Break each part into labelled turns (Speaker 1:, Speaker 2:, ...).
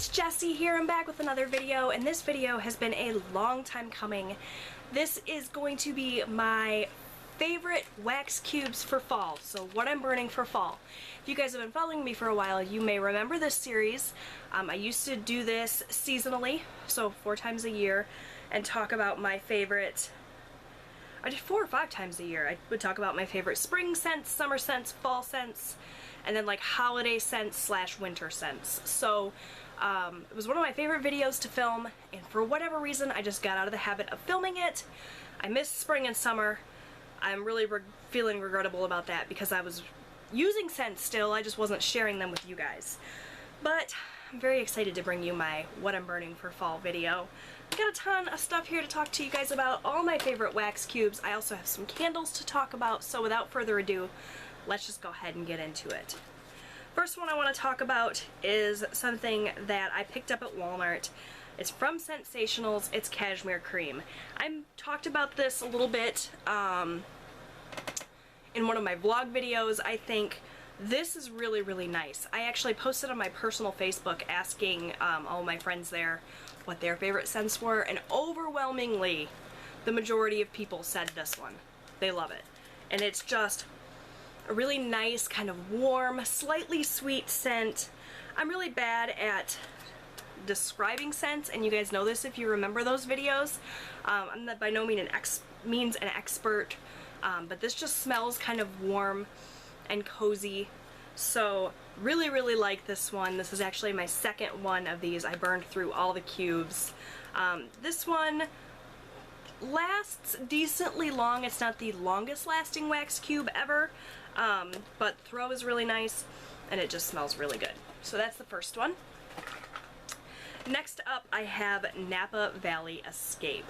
Speaker 1: it's Jessie here. I'm back with another video, and this video has been a long time coming. This is going to be my favorite wax cubes for fall, so what I'm burning for fall. If you guys have been following me for a while, you may remember this series. I used to do this seasonally, so 4 times a year, and talk about my favorite. I did 4 or 5 times a year. I would talk about my favorite spring scents, summer scents, fall scents, and then like holiday scents slash winter scents. So it was one of my favorite videos to film, and for whatever reason I just got out of the habit of filming it. I missed spring and summer. I'm really feeling regrettable about that because I was using scents still, I just wasn't sharing them with you guys. But I'm very excited to bring you my what I'm burning for fall video. I got a ton of stuff here to talk to you guys about, all my favorite wax cubes. I also have some candles to talk about, so without further ado, let's just go ahead and get into it. First one I want to talk about is something that I picked up at Walmart. It's from Sensationals. It's cashmere cream. I talked about this a little bit in one of my vlog videos. I think this is really nice. I actually posted on my personal Facebook asking all my friends there what their favorite scents were, and overwhelmingly the majority of people said this one. They love it. And it's just a really nice, kind of warm, slightly sweet scent. I'm really bad at describing scents, and you guys know this if you remember those videos. I'm by no means an expert, but this just smells kind of warm and cozy. So really like this one. This is actually my second one of these. I burned through all the cubes. This one lasts decently long. It's not the longest lasting wax cube ever, but throw is really nice and it just smells really good. So that's the first one. Next up I have Napa Valley Escape.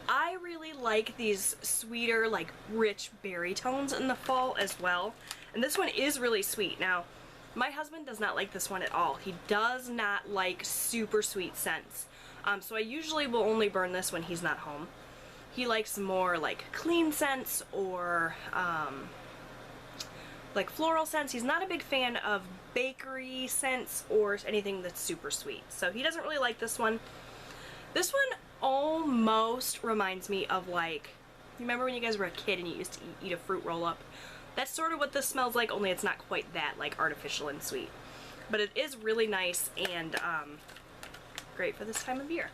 Speaker 1: I really like these sweeter, like rich berry tones in the fall as well. And this one is really sweet. Now, my husband does not like this one at all. He does not like super sweet scents. So I usually will only burn this when he's not home. He likes more like clean scents or like floral scents. He's not a big fan of bakery scents or anything that's super sweet. So he doesn't really like this one. This one almost reminds me of, like, you remember when you guys were a kid and you used to eat a fruit roll-up? That's sort of what this smells like, only it's not quite that, like, artificial and sweet. But it is really nice and great for this time of year.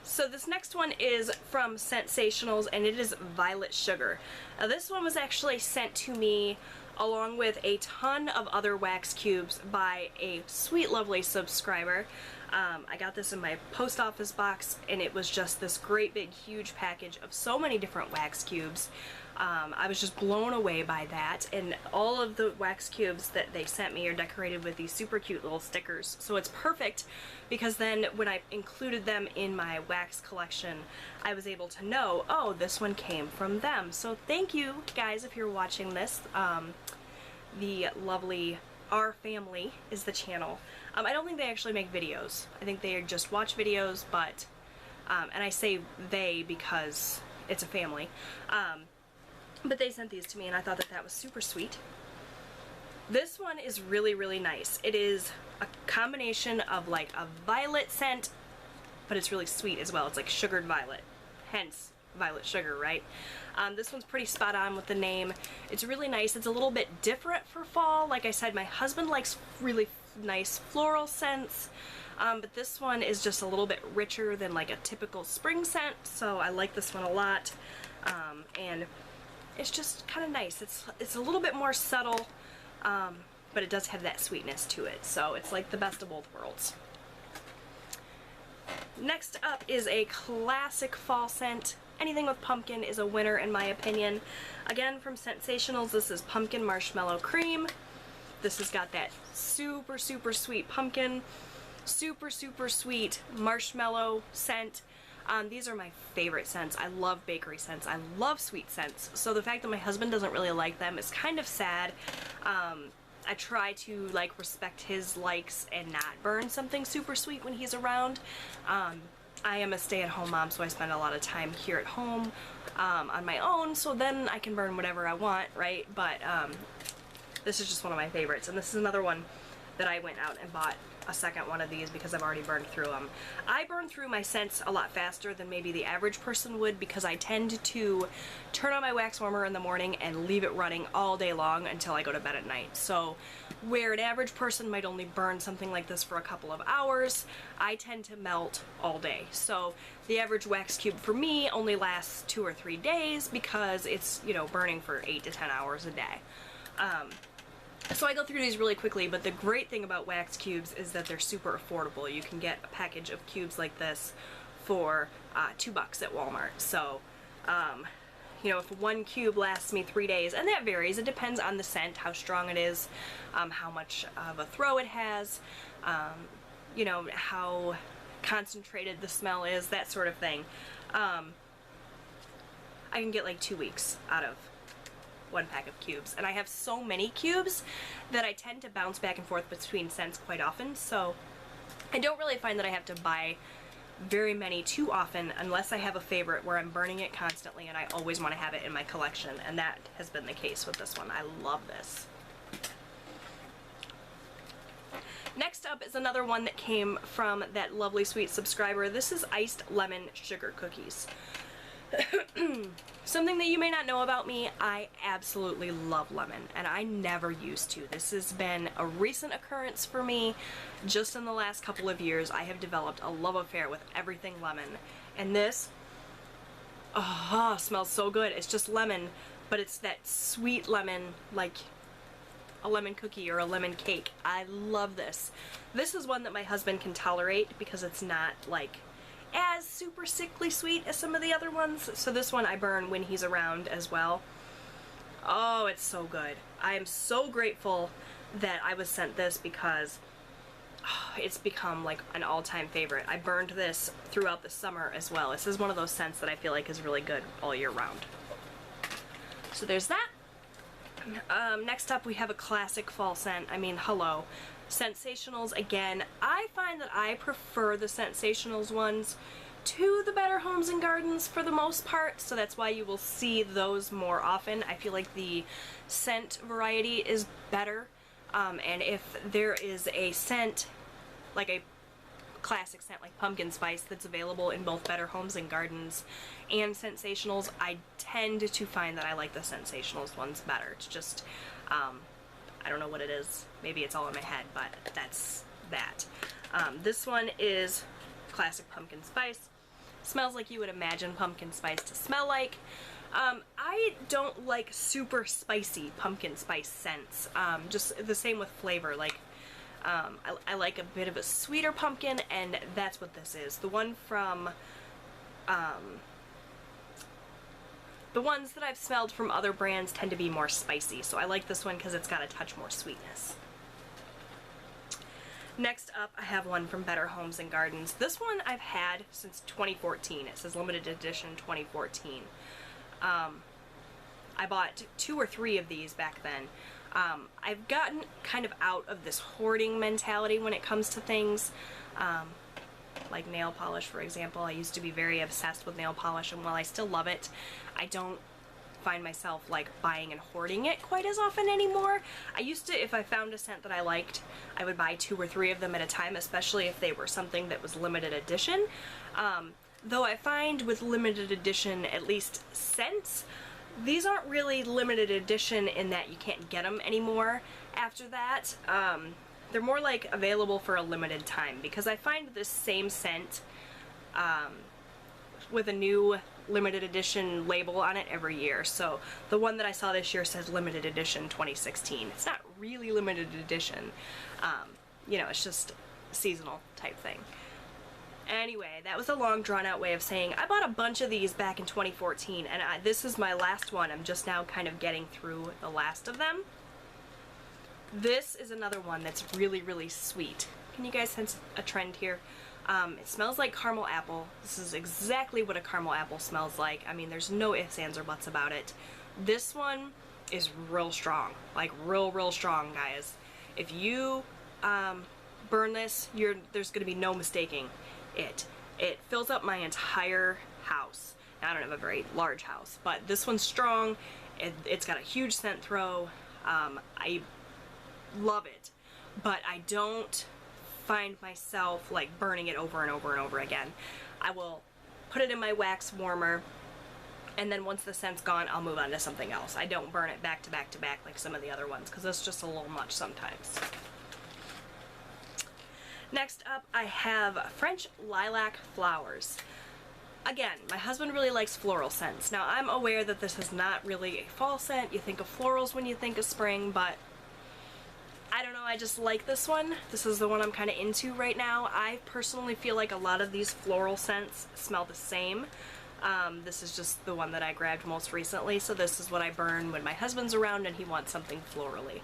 Speaker 1: So this next one is from Sensationals, and it is Violet Sugar. Now this one was actually sent to me along with a ton of other wax cubes by a sweet, lovely subscriber. I got this in my post office box, and it was just this great big huge package of so many different wax cubes. I was just blown away by that, and all of the wax cubes that they sent me are decorated with these super cute little stickers, so it's perfect because then when I included them in my wax collection, I was able to know, oh, this one came from them. So thank you guys if you're watching this. The lovely Our Family is the channel. I don't think they actually make videos. I think they just watch videos, but and I say they because it's a family. But they sent these to me, and I thought that that was super sweet. This one is really nice. It is a combination of like a violet scent, but it's really sweet as well. It's like sugared violet, hence Violet Sugar, right? This one's pretty spot on with the name. It's really nice. It's a little bit different for fall. Like I said, my husband likes really nice floral scents, but this one is just a little bit richer than like a typical spring scent, so I like this one a lot. And it's just kind of nice. It's a little bit more subtle, but it does have that sweetness to it, so it's like the best of both worlds. Next up is a classic fall scent. Anything with pumpkin is a winner in my opinion. Again, from Sensationals, this is Pumpkin Marshmallow Cream. This has got that super sweet pumpkin, super sweet marshmallow scent. These are my favorite scents. I love bakery scents. I love sweet scents. So the fact that my husband doesn't really like them is kind of sad. I try to like respect his likes and not burn something super sweet when he's around. I am a stay-at-home mom, so I spend a lot of time here at home on my own, so then I can burn whatever I want, right? But This is just one of my favorites, and this is another one that I went out and bought a second one of these because I've already burned through them. I burn through my scents a lot faster than maybe the average person would because I tend to turn on my wax warmer in the morning and leave it running all day long until I go to bed at night. So where an average person might only burn something like this for a couple of hours, I tend to melt all day. So the average wax cube for me only lasts 2 or 3 days because it's, you know, burning for 8 to 10 hours a day. So I go through these really quickly, but the great thing about wax cubes is that they're super affordable. You can get a package of cubes like this for $2 at Walmart. So, you know, if one cube lasts me 3 days, and that varies, it depends on the scent, how strong it is, how much of a throw it has, you know, how concentrated the smell is, that sort of thing. I can get like 2 weeks out of one pack of cubes, and I have so many cubes that I tend to bounce back and forth between scents quite often, so I don't really find that I have to buy very many too often unless I have a favorite where I'm burning it constantly and I always want to have it in my collection, and that has been the case with this one. I love this. Next up is another one that came from that lovely sweet subscriber. This is iced lemon sugar cookies. Something that you may not know about me, I absolutely love lemon, and I never used to. This has been a recent occurrence for me. Just in the last couple of years, I have developed a love affair with everything lemon, and this, oh, smells so good. It's just lemon, but it's that sweet lemon, like a lemon cookie or a lemon cake. I love this. This is one that my husband can tolerate because it's not like as super sickly sweet as some of the other ones, so this one I burn when he's around as well. Oh, it's so good. I am so grateful that I was sent this because it's become like an all-time favorite. I burned this throughout the summer as well. This is one of those scents that I feel like is really good all year round. So there's that. Next up we have a classic fall scent. I mean, hello. Sensationals again. I find that I prefer the Sensationals ones to the Better Homes and Gardens for the most part, so that's why you will see those more often. I feel like the scent variety is better, and if there is a scent, like a classic scent like pumpkin spice that's available in both Better Homes and Gardens and Sensationals, I tend to find that I like the Sensationals ones better. It's just, I don't know what it is. Maybe it's all in my head, but that's that. This one is classic pumpkin spice. Smells like you would imagine pumpkin spice to smell like. I don't like super spicy pumpkin spice scents. Just the same with flavor. Like, I like a bit of a sweeter pumpkin, and that's what this is. The one from, the ones that I've smelled from other brands tend to be more spicy, so I like this one because it's got a touch more sweetness. Next up, I have one from Better Homes and Gardens. This one I've had since 2014. It says limited edition 2014. I bought 2 or 3 of these back then. I've gotten kind of out of this hoarding mentality when it comes to things. Like nail polish, for example. I used to be very obsessed with nail polish, and while I still love it, I don't find myself like buying and hoarding it quite as often anymore. I used to, if I found a scent that I liked, I would buy 2 or 3 of them at a time, especially if they were something that was limited edition. Though I find with limited edition, at least scents, these aren't really limited edition in that you can't get them anymore after that. They're more like available for a limited time, because I find this same scent with a new limited edition label on it every year. So the one that I saw this year says limited edition 2016. It's not really limited edition. You know, it's just seasonal type thing. Anyway, that was a long drawn out way of saying I bought a bunch of these back in 2014, and this is my last one. I'm just now kind of getting through the last of them. This is another one that's really, really sweet. Can you guys sense a trend here? It smells like caramel apple. This is exactly what a caramel apple smells like. I mean, there's no ifs, ands, or buts about it. This one is real strong. Like, real strong, guys. If you burn this, there's going to be no mistaking it. It fills up my entire house. Now, I don't have a very large house, but this one's strong. It's got a huge scent throw. I love it, but I don't find myself like burning it over and over and over again. I will put it in my wax warmer, and then once the scent's gone, I'll move on to something else. I don't burn it back to back to back like some of the other ones, because it's just a little much sometimes. Next up, I have French Lilac Flowers. Again, my husband really likes floral scents. Now, I'm aware that this is not really a fall scent. You think of florals when you think of spring, but I don't know, I just like this one. This is the one I'm kind of into right now. I personally feel like a lot of these floral scents smell the same. This is just the one that I grabbed most recently, so this is what I burn when my husband's around and he wants something florally.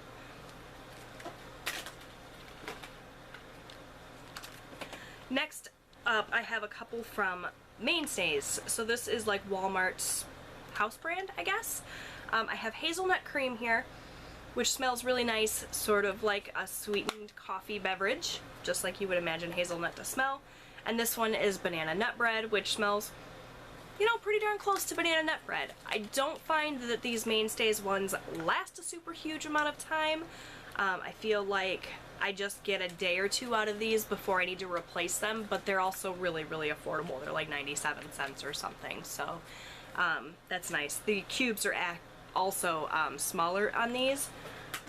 Speaker 1: Next up, I have a couple from Mainstays. So this is like Walmart's house brand, I guess. I have Hazelnut Cream here, which smells really nice, sort of like a sweetened coffee beverage, just like you would imagine hazelnut to smell. And this one is Banana Nut Bread, which smells, you know, pretty darn close to banana nut bread. I don't find that these Mainstays ones last a super huge amount of time. I feel like I just get a day or two out of these before I need to replace them, but they're also really, really affordable. They're like 97 cents or something, so that's nice. The cubes are also smaller on these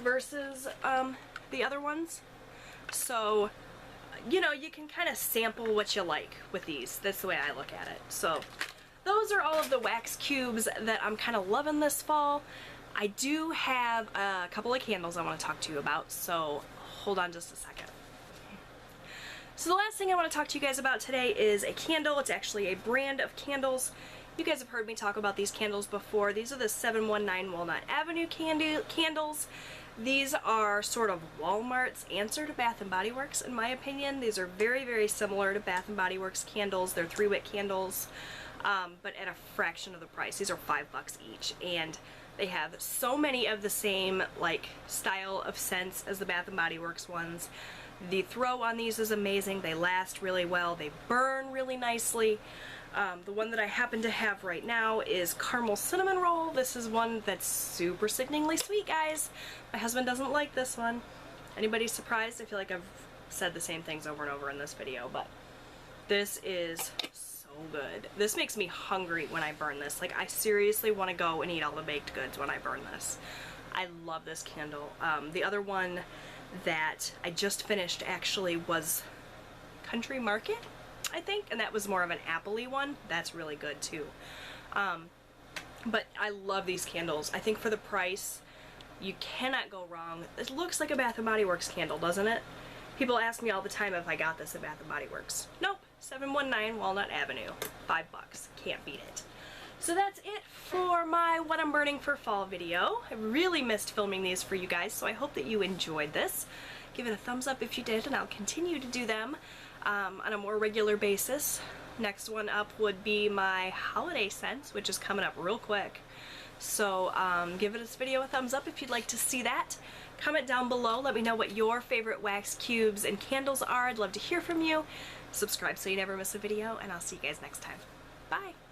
Speaker 1: versus the other ones, so you know, you can kind of sample what you like with these. That's the way I look at it. So those are all of the wax cubes that I'm kind of loving this fall. I do have a couple of candles I want to talk to you about, so hold on just a second. So the last thing I want to talk to you guys about today is a candle. It's actually a brand of candles. You guys have heard me talk about these candles before. These are the 719 Walnut Avenue candles. These are sort of Walmart's answer to Bath & Body Works, in my opinion. These are very, very similar to Bath & Body Works candles. They're 3-wick candles, but at a fraction of the price. These are $5 each, and they have so many of the same like style of scents as the Bath & Body Works ones. The throw on these is amazing. They last really well. They burn really nicely. The one that I happen to have right now is Caramel Cinnamon Roll. This is one that's super sickeningly sweet, guys. My husband doesn't like this one. Anybody surprised? I feel like I've said the same things over and over in this video, but this is so good. This makes me hungry when I burn this. Like, I seriously want to go and eat all the baked goods when I burn this. I love this candle. The other one that I just finished actually was Country Market, I think, and that was more of an apple-y one. That's really good too. But I love these candles. I think for the price, you cannot go wrong. It looks like a Bath & Body Works candle, doesn't it? People ask me all the time if I got this at Bath & Body Works. Nope, 719 Walnut Avenue, $5. Can't beat it. So that's it for my What I'm Burning for Fall video. I really missed filming these for you guys, so I hope that you enjoyed this. Give it a thumbs up if you did, and I'll continue to do them on a more regular basis. Next one up would be my holiday scents, which is coming up real quick. So give this video a thumbs up if you'd like to see that. Comment down below, let me know what your favorite wax cubes and candles are. I'd love to hear from you. Subscribe so you never miss a video, and I'll see you guys next time. Bye!